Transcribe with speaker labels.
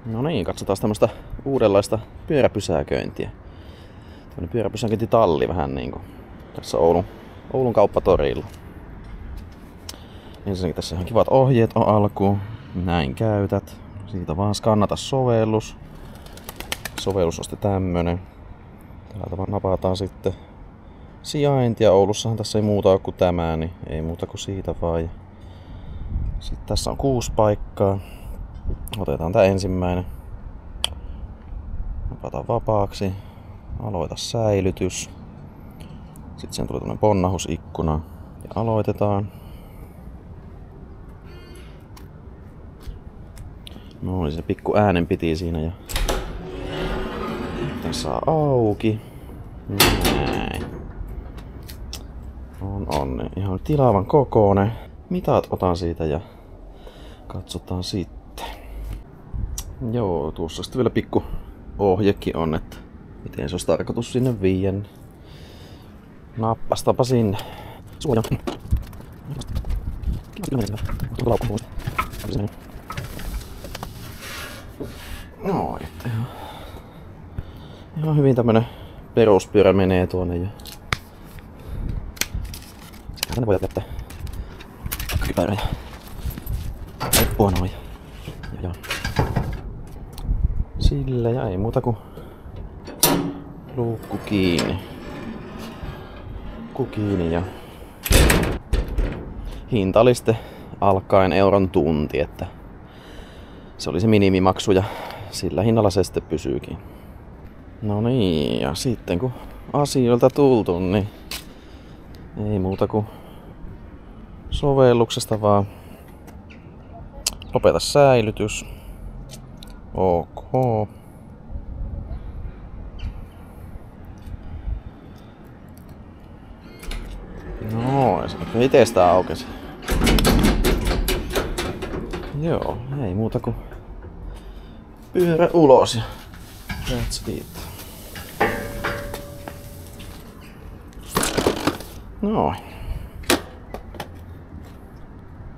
Speaker 1: No niin, katsotaan tämmöstä uudenlaista pyöräpysäköintiä. Tämmönen pyöräpysäköintitalli vähän niinku tässä Oulun kauppatorilla. Ensinnäkin tässä ihan kivat ohjeet on alkuun. Näin käytät. Siitä vaan skannata sovellus. Sovellus on sitten tämmönen. Täältä vaan napataan sitten sijaintia. Oulussahan tässä ei muuta ole kuin tämä, niin ei muuta kuin siitä vaan. Sitten tässä on 6 paikkaa. Otetaan tää ensimmäinen. Napataan vapaaksi. Aloita säilytys. Sitten siihen tulee tämmönen ponnahusikkuna. Ja aloitetaan. No niin, se pikku äänen piti siinä ja tässä on auki. Näin. On ihan tilavan kokoinen. Mitat otan siitä ja katsotaan sitten. Joo, tuossa sitten vielä pikku ohjekin on, että miten se olisi tarkoitus sinne viien. Nappastapa sinne. Suoja. No, että ihan hyvin tämmönen peruspyörä menee tuonne ja sitten tänne voidaan jättää kypärä ja leppua noin. Ja sillä ja ei muuta kuin luukku kiinni. Ja hinta oli sitten alkaen euron tunti, että se oli se minimimaksu ja sillä hinnalla se sitten pysyykin. No niin, ja sitten kun asioilta tultu, niin ei muuta kuin sovelluksesta vaan lopeta säilytys. OK. No, ja se itestään aukesi. Joo, ei muuta kuin pyörä ulos ja that's it. Noin.